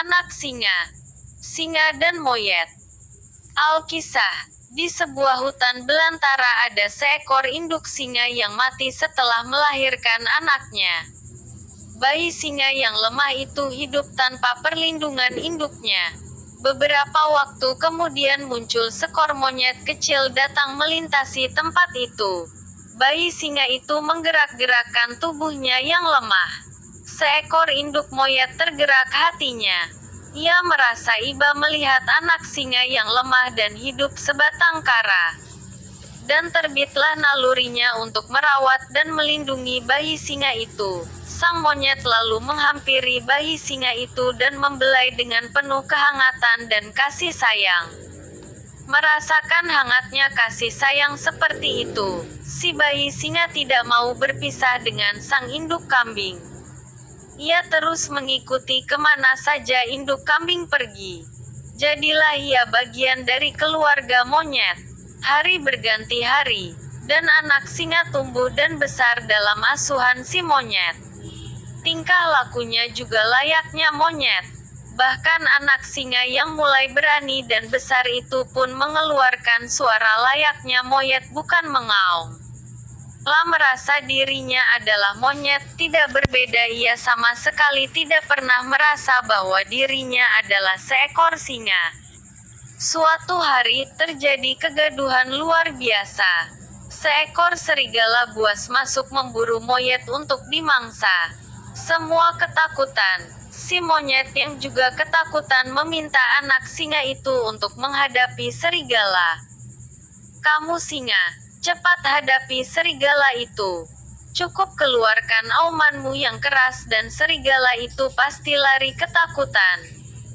Anak singa. Singa dan moyet. Alkisah. Di sebuah hutan belantara ada seekor induk singa yang mati setelah melahirkan anaknya. Bayi singa yang lemah itu hidup tanpa perlindungan induknya. Beberapa waktu kemudian muncul seekor monyet kecil datang melintasi tempat itu. Bayi singa itu menggerak-gerakkan tubuhnya yang lemah. Seekor induk moyet tergerak hatinya. Ia merasa iba melihat anak singa yang lemah dan hidup sebatang kara. Dan terbitlah nalurinya untuk merawat dan melindungi bayi singa itu. Sang monyet lalu menghampiri bayi singa itu dan membelai dengan penuh kehangatan dan kasih sayang. Merasakan hangatnya kasih sayang seperti itu, si bayi singa tidak mau berpisah dengan sang induk kambing. Ia terus mengikuti kemana saja induk kambing pergi. Jadilah ia bagian dari keluarga monyet. Hari berganti hari, dan anak singa tumbuh dan besar dalam asuhan si monyet. Tingkah lakunya juga layaknya monyet. Bahkan anak singa yang mulai berani dan besar itu pun mengeluarkan suara layaknya moyet, bukan mengaum. La merasa dirinya adalah monyet, tidak berbeda, ia sama sekali tidak pernah merasa bahwa dirinya adalah seekor singa. Suatu hari, terjadi kegaduhan luar biasa. Seekor serigala buas masuk memburu moyet untuk dimangsa. Semua ketakutan. Si monyet yang juga ketakutan meminta anak singa itu untuk menghadapi serigala. "Kamu singa, cepat hadapi serigala itu. Cukup keluarkan aumanmu yang keras dan serigala itu pasti lari ketakutan,"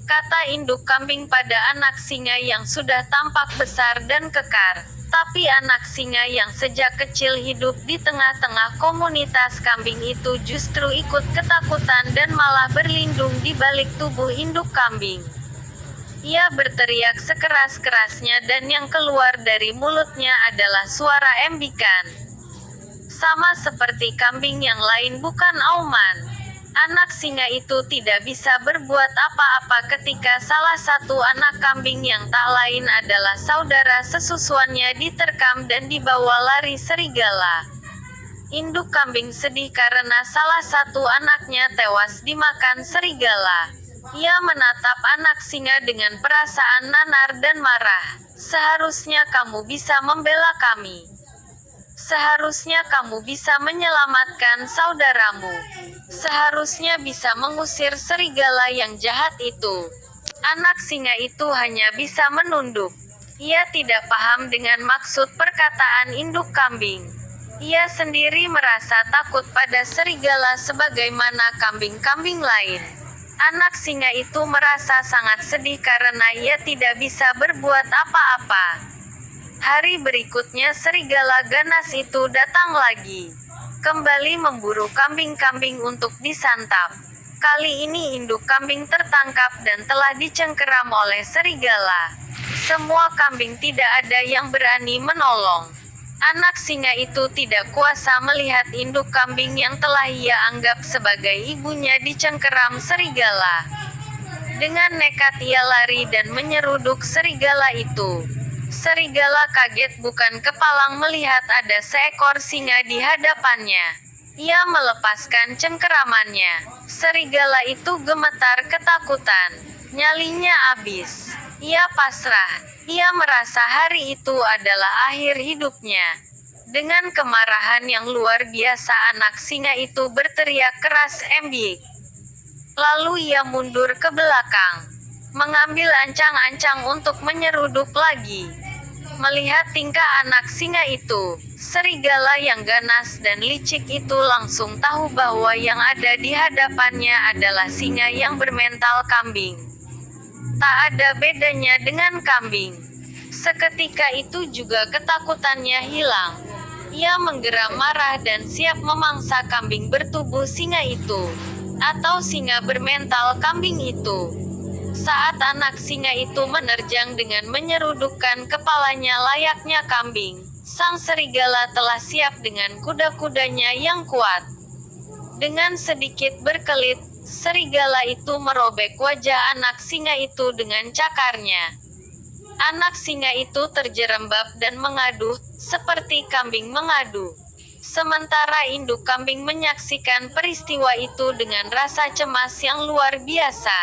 kata induk kambing pada anak singa yang sudah tampak besar dan kekar. Tapi anak singa yang sejak kecil hidup di tengah-tengah komunitas kambing itu justru ikut ketakutan dan malah berlindung di balik tubuh induk kambing. Ia berteriak sekeras-kerasnya dan yang keluar dari mulutnya adalah suara embikan. Sama seperti kambing yang lain, bukan auman. Anak singa itu tidak bisa berbuat apa-apa ketika salah satu anak kambing yang tak lain adalah saudara sesusuannya diterkam dan dibawa lari serigala. Induk kambing sedih karena salah satu anaknya tewas dimakan serigala. Ia menatap anak singa dengan perasaan nanar dan marah. "Seharusnya kamu bisa membela kami. Seharusnya kamu bisa menyelamatkan saudaramu. Seharusnya bisa mengusir serigala yang jahat itu." Anak singa itu hanya bisa menunduk. Ia tidak paham dengan maksud perkataan induk kambing. Ia sendiri merasa takut pada serigala sebagaimana kambing-kambing lain. Anak singa itu merasa sangat sedih karena ia tidak bisa berbuat apa-apa. Hari berikutnya serigala ganas itu datang lagi. Kembali memburu kambing-kambing untuk disantap. Kali ini induk kambing tertangkap dan telah dicengkeram oleh serigala. Semua kambing tidak ada yang berani menolong. Anak singa itu tidak kuasa melihat induk kambing yang telah ia anggap sebagai ibunya dicengkeram serigala. Dengan nekat ia lari dan menyeruduk serigala itu. Serigala kaget bukan kepalang melihat ada seekor singa di hadapannya. Ia melepaskan cengkeramannya. Serigala itu gemetar ketakutan. Nyalinya habis. Ia pasrah. Ia merasa hari itu adalah akhir hidupnya. Dengan kemarahan yang luar biasa anak singa itu berteriak keras embik. Lalu ia mundur ke belakang, mengambil ancang-ancang untuk menyeruduk lagi. Melihat tingkah anak singa itu, serigala yang ganas dan licik itu langsung tahu bahwa yang ada di hadapannya adalah singa yang bermental kambing. Tak ada bedanya dengan kambing. Seketika itu juga ketakutannya hilang. Ia menggeram marah dan siap memangsa kambing bertubuh singa itu, atau singa bermental kambing itu. Saat anak singa itu menerjang dengan menyerudukkan kepalanya layaknya kambing, sang serigala telah siap dengan kuda-kudanya yang kuat. Dengan sedikit berkelit, Serigala itu merobek wajah anak singa itu dengan cakarnya. Anak singa itu terjerembab dan mengadu, seperti kambing mengadu. Sementara induk kambing menyaksikan peristiwa itu dengan rasa cemas yang luar biasa.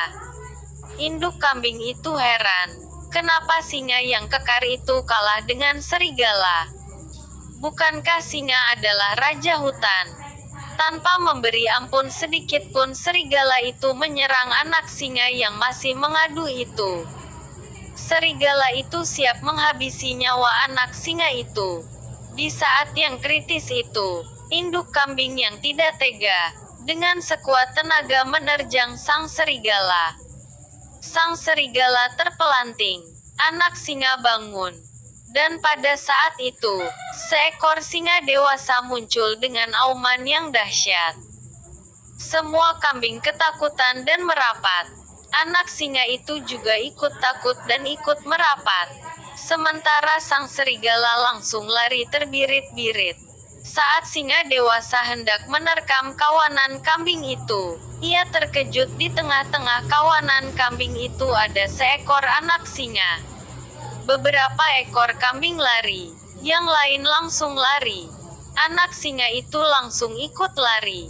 Induk kambing itu heran, kenapa singa yang kekar itu kalah dengan serigala? Bukankah singa adalah raja hutan? Tanpa memberi ampun sedikit pun serigala itu menyerang anak singa yang masih mengadu itu. Serigala itu siap menghabisi nyawa anak singa itu. Di saat yang kritis itu, induk kambing yang tidak tega, dengan sekuat tenaga menerjang sang serigala. Sang serigala terpelanting, anak singa bangun. Dan pada saat itu, seekor singa dewasa muncul dengan auman yang dahsyat. Semua kambing ketakutan dan merapat. Anak singa itu juga ikut takut dan ikut merapat. Sementara sang serigala langsung lari terbirit-birit. Saat singa dewasa hendak menerkam kawanan kambing itu, ia terkejut di tengah-tengah kawanan kambing itu ada seekor anak singa. Beberapa ekor kambing lari, yang lain langsung lari. Anak singa itu langsung ikut lari.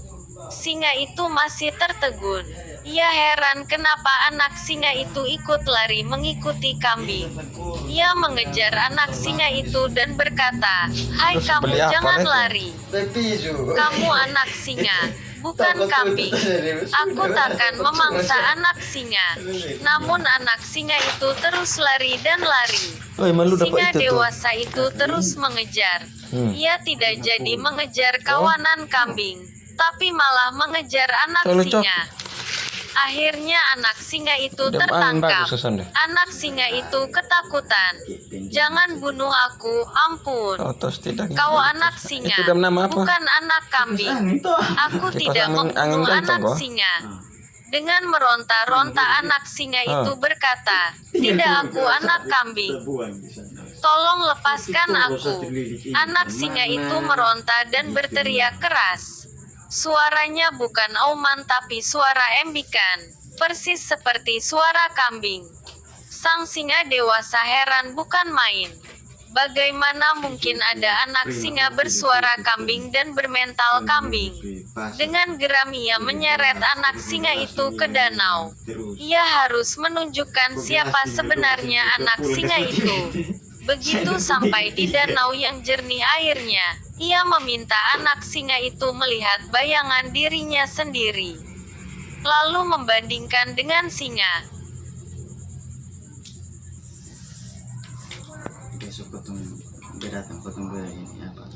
Singa itu masih tertegun. Ia heran kenapa anak singa itu ikut lari mengikuti kambing. Ia mengejar anak singa itu dan berkata, "Hai kamu, jangan lari. Kamu anak singa, bukan kambing. Aku takkan memangsa anak singa." Namun anak singa itu terus lari dan lari. Singa dewasa itu terus mengejar. Ia tidak jadi mengejar kawanan kambing, tapi malah mengejar anak singa. Akhirnya anak singa itu tertangkap. Anak singa itu ketakutan. "Jangan bunuh aku, ampun. Kau anak singa, bukan anak kambing. Aku tidak membunuh anak singa." Dengan meronta-ronta anak singa itu berkata, "Tidak, aku anak kambing. Tolong lepaskan aku." Anak singa itu meronta dan berteriak keras. Suaranya bukan auman tapi suara embikan, persis seperti suara kambing. Sang singa dewasa heran bukan main. Bagaimana mungkin ada anak singa bersuara kambing dan bermental kambing? Dengan geram ia menyeret anak singa itu ke danau. Ia harus menunjukkan siapa sebenarnya anak singa itu. Begitu sampai di danau yang jernih airnya, ia meminta anak singa itu melihat bayangan dirinya sendiri, lalu membandingkan dengan singa. Besok potong, dia datang potong gue ini apa?